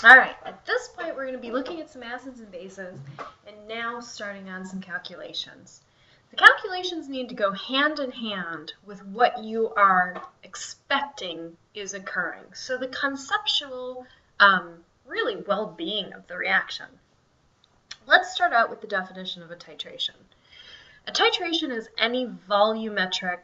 All right, at this point, we're going to be looking at some acids and bases, and now starting on some calculations. The calculations need to go hand in hand with what you are expecting is occurring. So the conceptual, really well-being of the reaction. Let's start out with the definition of a titration. A titration is any volumetric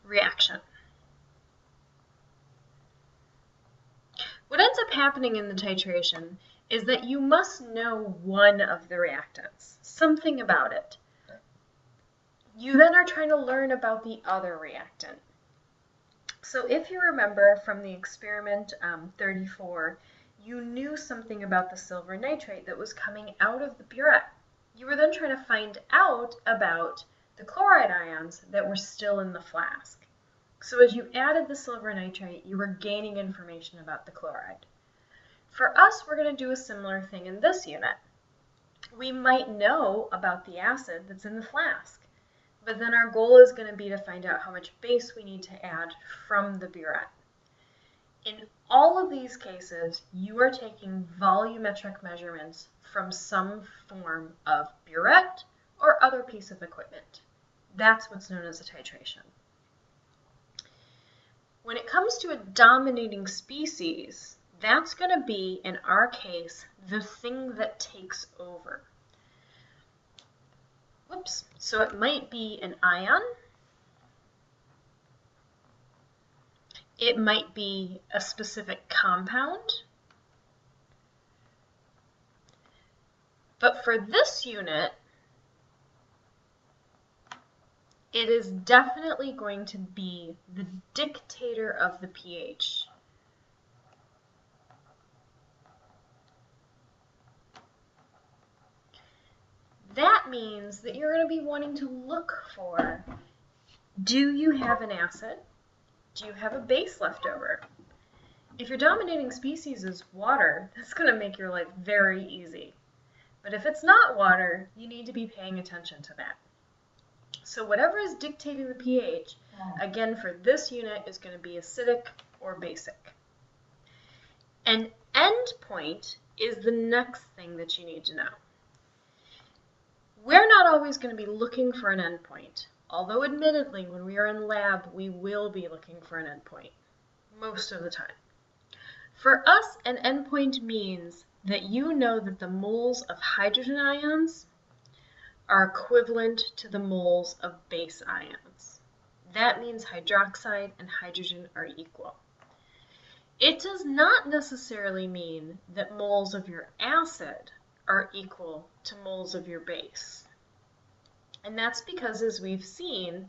reaction. What ends up happening in the titration is that you must know one of the reactants, something about it. You then are trying to learn about the other reactant. So if you remember from the experiment 34, you knew something about the silver nitrate that was coming out of the burette. You were then trying to find out about the chloride ions that were still in the flask. So as you added the silver nitrate, you were gaining information about the chloride. For us, we're going to do a similar thing in this unit. We might know about the acid that's in the flask, but then our goal is going to be to find out how much base we need to add from the burette. In all of these cases, you are taking volumetric measurements from some form of burette or other piece of equipment. That's what's known as a titration. When it comes to a dominating species, that's going to be, in our case, the thing that takes over. Whoops. So it might be an ion. It might be a specific compound. But for this unit, it is definitely going to be the dictator of the pH. That means that you're going to be wanting to look for, do you have an acid? Do you have a base left over? If your dominating species is water, that's going to make your life very easy. But if it's not water, you need to be paying attention to that. So whatever is dictating the pH, again for this unit, is going to be acidic or basic. An endpoint is the next thing that you need to know. We're not always going to be looking for an endpoint, although admittedly when we are in lab we will be looking for an endpoint most of the time. For us, an endpoint means that you know that the moles of hydrogen ions are equivalent to the moles of base ions. That means hydroxide and hydrogen are equal. It does not necessarily mean that moles of your acid are equal to moles of your base. And that's because, as we've seen,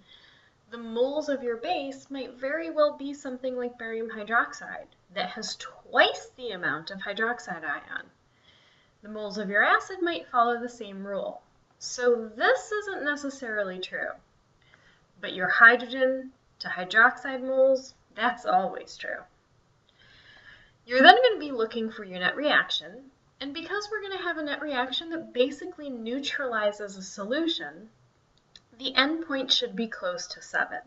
the moles of your base might very well be something like barium hydroxide that has twice the amount of hydroxide ion. The moles of your acid might follow the same rule. So this isn't necessarily true, but your hydrogen to hydroxide moles, that's always true. You're then going to be looking for your net reaction, and because we're going to have a net reaction that basically neutralizes a solution, the endpoint should be close to 7.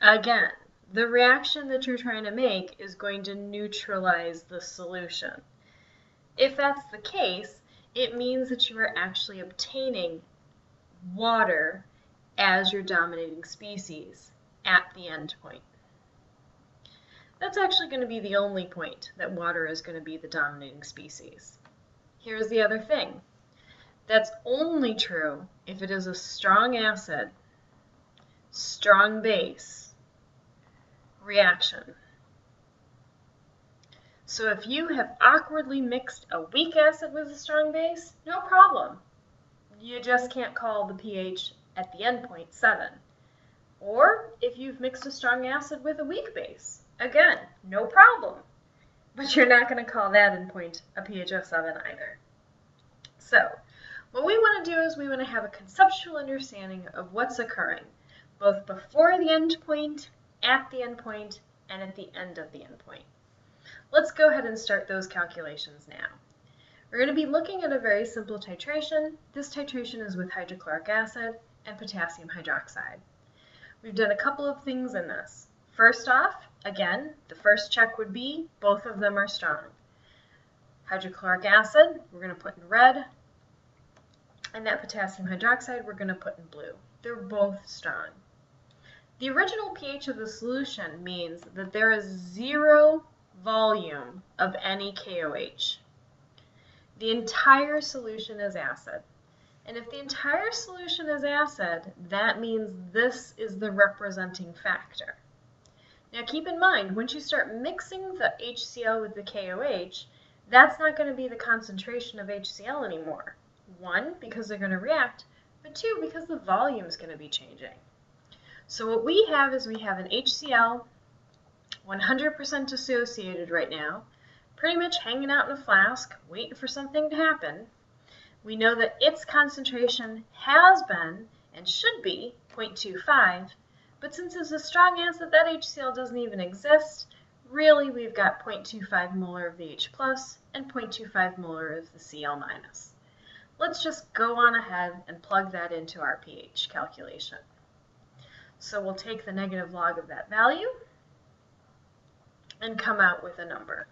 Again, the reaction that you're trying to make is going to neutralize the solution. If that's the case, it means that you are actually obtaining water as your dominating species at the endpoint. That's actually going to be the only point that water is going to be the dominating species. Here's the other thing. That's only true if it is a strong acid, strong base reaction. So if you have awkwardly mixed a weak acid with a strong base, no problem. You just can't call the pH at the endpoint 7. Or if you've mixed a strong acid with a weak base, again, no problem. But you're not going to call that endpoint a pH of 7 either. So what we want to do is we want to have a conceptual understanding of what's occurring, both before the endpoint, at the endpoint, and at the end of the endpoint. Let's go ahead and start those calculations now. We're going to be looking at a very simple titration. This titration is with hydrochloric acid and potassium hydroxide. We've done a couple of things in this. First off, Again, the first check would be both of them are strong. Hydrochloric acid, we're going to put in red, and that potassium hydroxide, we're going to put in blue. They're both strong. The original pH of the solution means that there is 0 volume of any KOH. The entire solution is acid. And if the entire solution is acid, that means this is the representing factor. Now keep in mind, once you start mixing the HCl with the KOH, that's not going to be the concentration of HCl anymore. 1, because they're going to react, but 2, because the volume is going to be changing. So what we have is we have an HCl 100% associated right now, pretty much hanging out in a flask, waiting for something to happen. We know that its concentration has been and should be 0.25, but since it's a strong acid, that HCl doesn't even exist. Really, we've got 0.25 molar of the H plus and 0.25 molar of the Cl minus. Let's just go on ahead and plug that into our pH calculation. So we'll take the negative log of that value and come out with a number.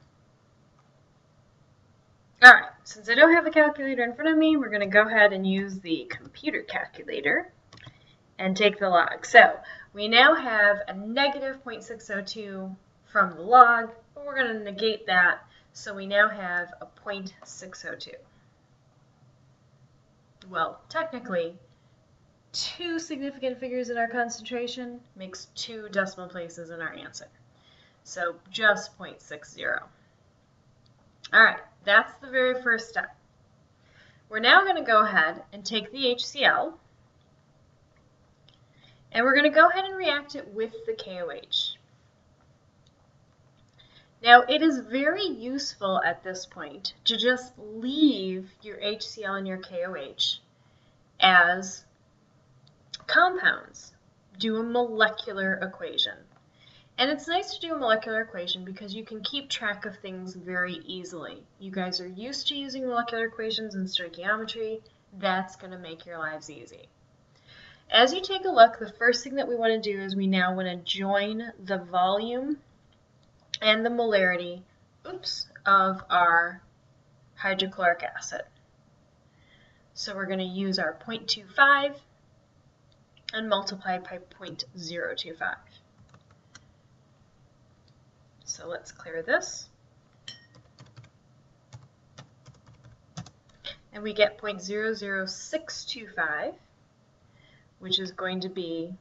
All right, since I don't have a calculator in front of me, we're going to go ahead and use the computer calculator and take the log. So we now have a negative 0.602 from the log, but we're going to negate that, so we now have a 0.602. Well, technically, 2 significant figures in our concentration makes 2 decimal places in our answer. So just 0.60. All right, that's the very first step. We're now going to go ahead and take the HCl, and we're going to go ahead and react it with the KOH. Now, it is very useful at this point to just leave your HCl and your KOH as compounds. Do a molecular equation. And it's nice to do a molecular equation because you can keep track of things very easily. You guys are used to using molecular equations in stoichiometry. That's going to make your lives easy. As you take a look, the first thing that we want to do is we now want to join the volume and the molarity of our hydrochloric acid. So we're going to use our 0.25 and multiply by 0.025. So let's clear this. And we get 0.00625, which is going to be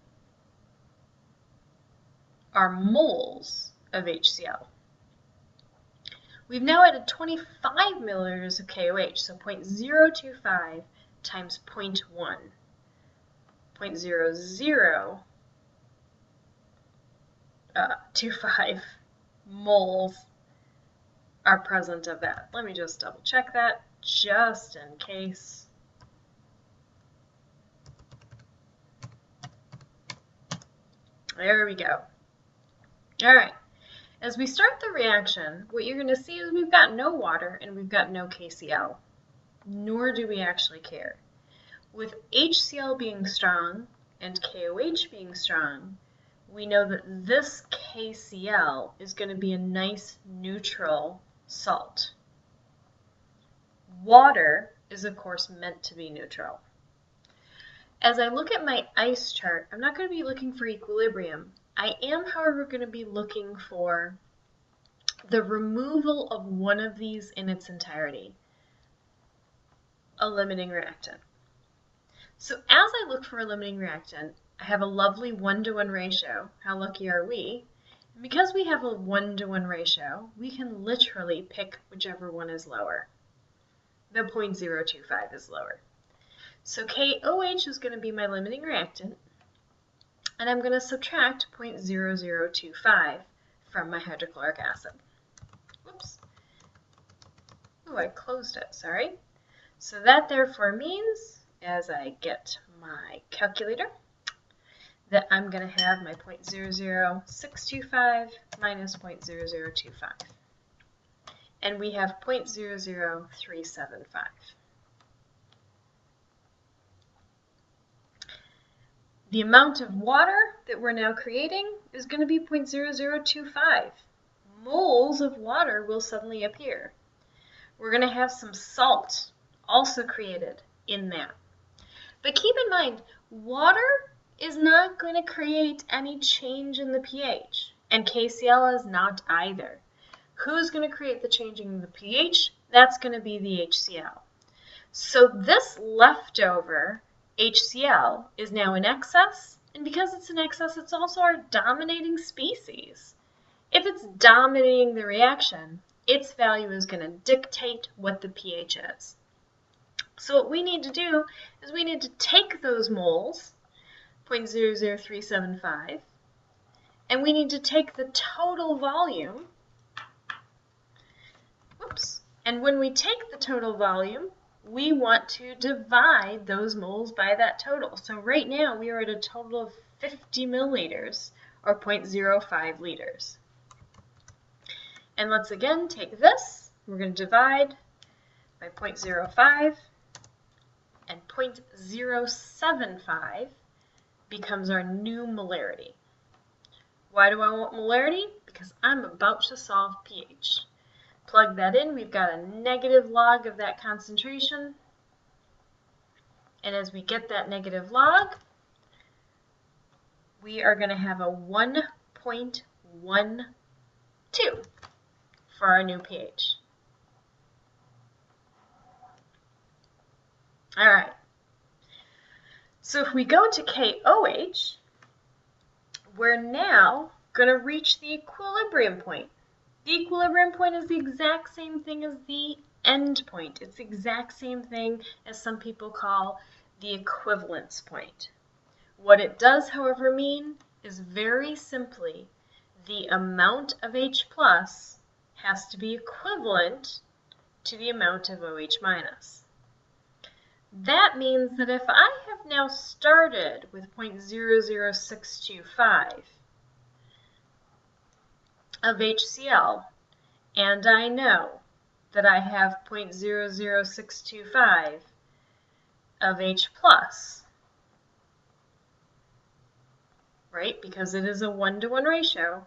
our moles of HCl. We've now added 25 milliliters of KOH, so 0.025 times 0.1. 0.0025 moles are present of that. Let me just double check that just in case. There we go. All right. As we start the reaction, what you're going to see is we've got no water and we've got no KCl, nor do we actually care. With HCl being strong and KOH being strong, we know that this KCl is going to be a nice neutral salt. Water is, of course, meant to be neutral. As I look at my ice chart, I'm not going to be looking for equilibrium. I am, however, going to be looking for the removal of one of these in its entirety, a limiting reactant. So as I look for a limiting reactant, I have a lovely 1-to-1 ratio. How lucky are we? And because we have a 1-to-1 ratio, we can literally pick whichever one is lower. The 0.025 is lower. So KOH is going to be my limiting reactant, and I'm going to subtract 0.0025 from my hydrochloric acid. Whoops. Oh, I closed it, sorry. So that therefore means, as I get my calculator, that I'm going to have my 0.00625 minus 0.0025. And we have 0.00375. The amount of water that we're now creating is going to be 0.0025. Moles of water will suddenly appear. We're going to have some salt also created in that. But keep in mind, water is not going to create any change in the pH, and KCl is not either. Who's going to create the changing in the pH? That's going to be the HCl. So this leftover HCl is now in excess, and because it's in excess, it's also our dominating species. If it's dominating the reaction, its value is going to dictate what the pH is. So what we need to do is we need to take those moles, 0.00375, and we need to take the total volume, and when we take the total volume, we want to divide those moles by that total. So right now we are at a total of 50 milliliters, or 0.05 liters. And let's again take this, we're going to divide by 0.05, and 0.075 becomes our new molarity. Why do I want molarity? Because I'm about to solve pH. Plug that in, we've got a negative log of that concentration. And as we get that negative log, we are going to have a 1.12 for our new pH. All right. So if we go to KOH, we're now going to reach the equilibrium point. The equilibrium point is the exact same thing as the end point. It's the exact same thing as some people call the equivalence point. What it does, however, mean is very simply the amount of H plus has to be equivalent to the amount of OH minus. That means that if I have now started with 0.00625 of HCl, and I know that I have 0.00625 of H plus, right, because it is a 1-to-1 ratio,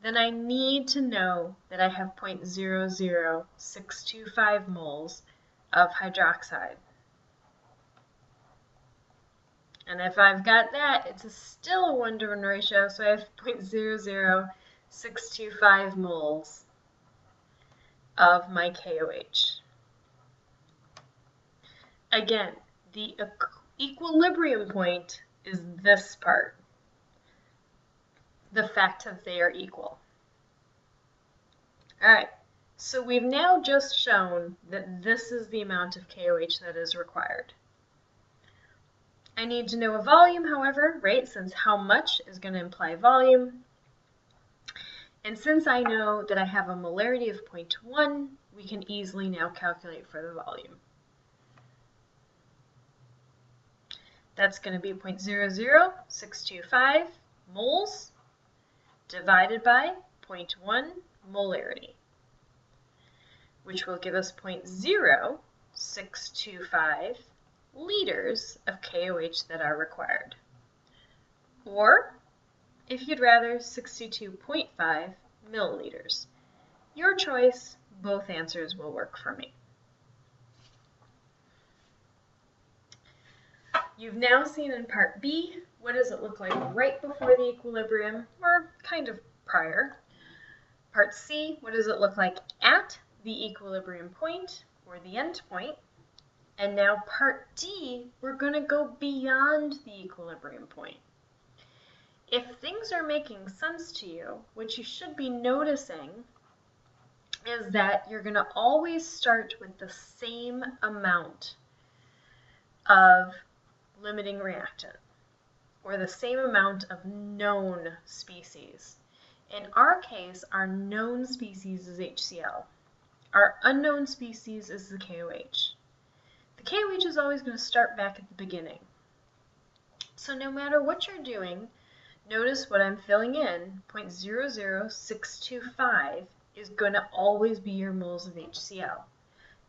then I need to know that I have 0.00625 moles of hydroxide. And if I've got that, it's still a 1-to-1 ratio, so I have 0.00625 moles of my KOH. Again, the equilibrium point is this part, the fact that they are equal. All right, so we've now just shown that this is the amount of KOH that is required. I need to know a volume, however, right, since how much is going to imply volume. And since I know that I have a molarity of 0.1, we can easily now calculate for the volume. That's going to be 0.00625 moles divided by 0.1 molarity, which will give us 0.0625 liters of KOH that are required. Or, if you'd rather, 62.5 milliliters. Your choice, both answers will work for me. You've now seen in part B, what does it look like right before the equilibrium, or kind of prior. Part C, what does it look like at the equilibrium point, or the end point. And now part D, we're going to go beyond the equilibrium point. If things are making sense to you, what you should be noticing is that you're going to always start with the same amount of limiting reactant, or the same amount of known species. In our case, our known species is HCl. Our unknown species is the KOH. The KOH is always going to start back at the beginning. So no matter what you're doing, notice what I'm filling in, 0.00625 is going to always be your moles of HCl.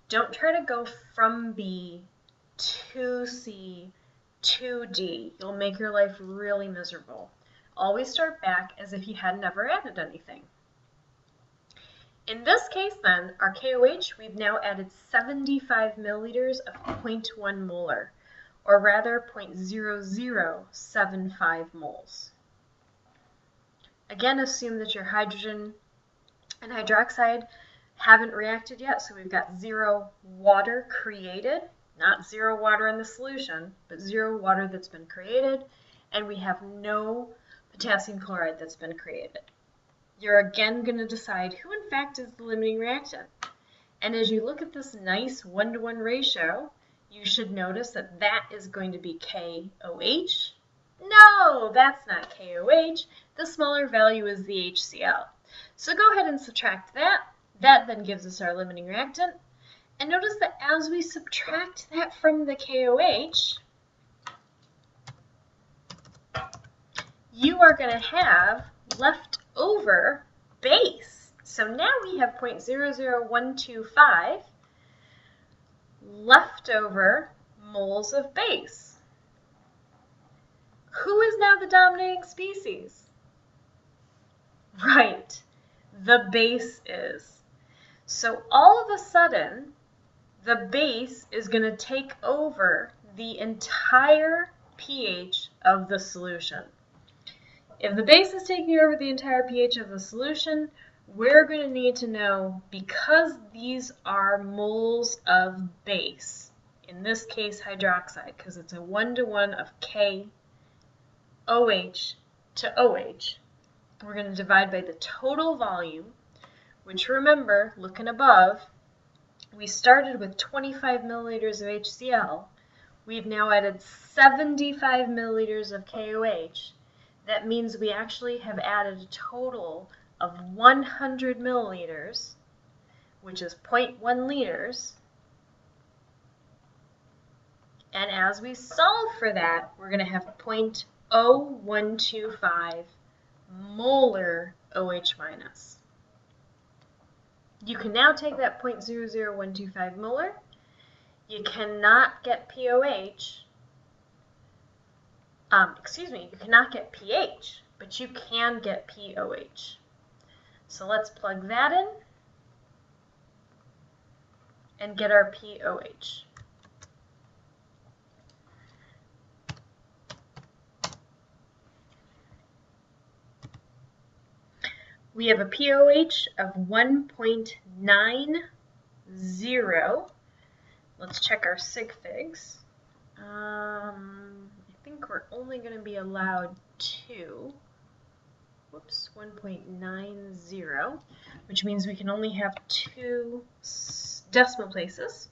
Don't try to go from B to C 2D. You'll make your life really miserable. Always start back as if you had never added anything. In this case then, our KOH, we've now added 75 milliliters of 0.1 molar, or rather 0.0075 moles. Again, assume that your hydrogen and hydroxide haven't reacted yet, so we've got 0 water created, not 0 water in the solution, but 0 water that's been created, and we have no potassium chloride that's been created. You're again going to decide who in fact is the limiting reactant. And as you look at this nice 1-to-1 ratio, you should notice that that is going to be KOH. No, that's not KOH. The smaller value is the HCl. So go ahead and subtract that. That then gives us our limiting reactant. And notice that as we subtract that from the KOH, you are going to have left over base. So now we have 0.00125 leftover moles of base. Who is now the dominating species? Right, the base is. So all of a sudden, the base is going to take over the entire pH of the solution. If the base is taking over the entire pH of the solution, we're going to need to know, because these are moles of base, in this case hydroxide, because it's a 1-to-1 of KOH to OH, we're going to divide by the total volume, which remember, looking above, we started with 25 milliliters of HCl. We've now added 75 milliliters of KOH. That means we actually have added a total of 100 milliliters, which is 0.1 liters. And as we solve for that, we're going to have 0.0125 molar OH minus. You can now take that 0.00125 molar. You cannot get POH. You cannot get pH, but you can get POH. So let's plug that in and get our POH. We have a POH of 1.90. Let's check our sig figs. I think we're only going to be allowed 1.90, which means we can only have 2 decimal places.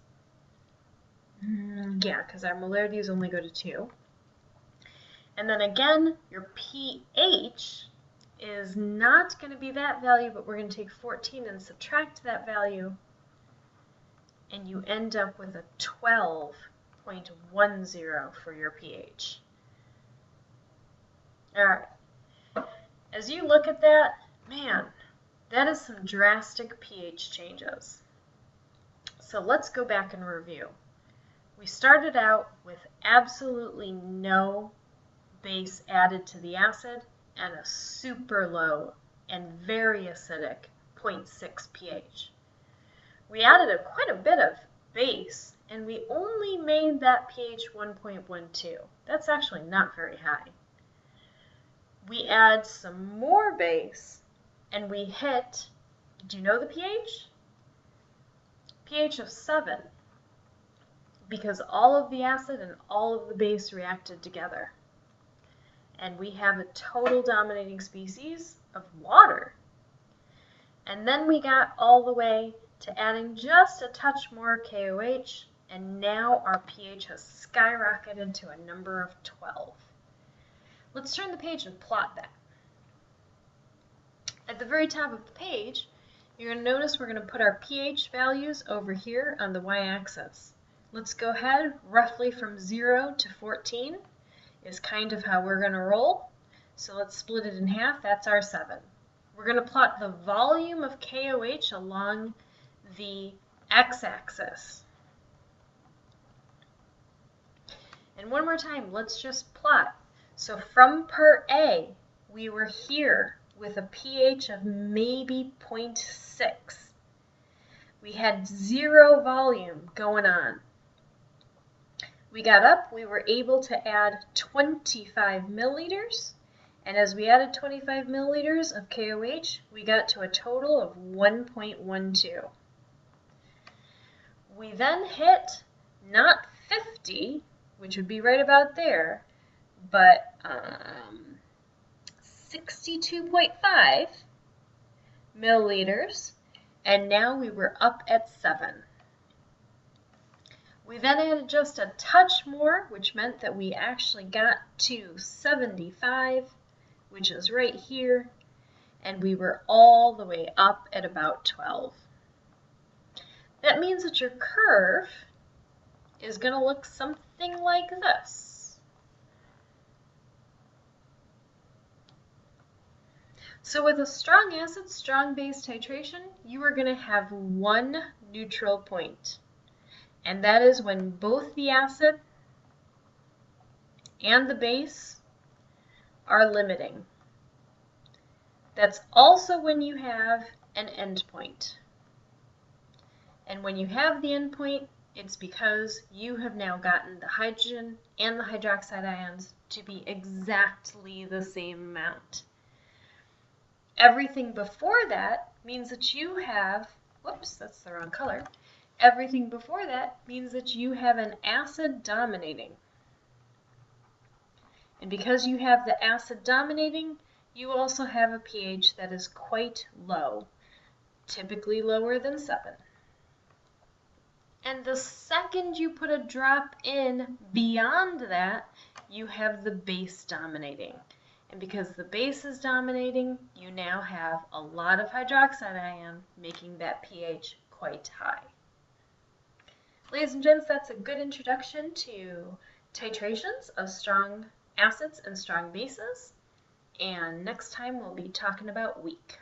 Yeah, because our molarities only go to 2. And then again, your pH is not going to be that value, but we're going to take 14 and subtract that value, and you end up with a 12.10 for your pH. All right. As you look at that, man, that is some drastic pH changes. So let's go back and review. We started out with absolutely no base added to the acid and a super low and very acidic 0.6 pH. We added quite a bit of base, and we only made that pH 1.12. That's actually not very high. We add some more base, and we hit, do you know the pH? pH of 7, because all of the acid and all of the base reacted together. And we have a total dominating species of water. And then we got all the way to adding just a touch more KOH, and now our pH has skyrocketed to a number of 12. Let's turn the page and plot that. At the very top of the page, you're going to notice we're going to put our pH values over here on the y-axis. Let's go ahead, roughly from 0 to 14 is kind of how we're going to roll. So let's split it in half. That's our 7. We're going to plot the volume of KOH along the x-axis. And one more time, let's just plot. So from part A, we were here with a pH of maybe 0.6. We had 0 volume going on. We got up, we were able to add 25 milliliters, and as we added 25 milliliters of KOH, we got to a total of 1.12. We then hit not 50, which would be right about there, but 62.5 milliliters, and now we were up at 7. We then added just a touch more, which meant that we actually got to 75, which is right here, and we were all the way up at about 12. That means that your curve is going to look something like this. So with a strong acid, strong base titration, you are going to have one neutral point. And that is when both the acid and the base are limiting. That's also when you have an endpoint. And when you have the endpoint, it's because you have now gotten the hydrogen and the hydroxide ions to be exactly the same amount. Everything before that means that you have, whoops, that's the wrong color. Everything before that means that you have an acid dominating. And because you have the acid dominating, you also have a pH that is quite low, typically lower than 7. And the second you put a drop in beyond that, you have the base dominating. And because the base is dominating, you now have a lot of hydroxide ion, making that pH quite high. Ladies and gents, that's a good introduction to titrations of strong acids and strong bases. And next time we'll be talking about weak.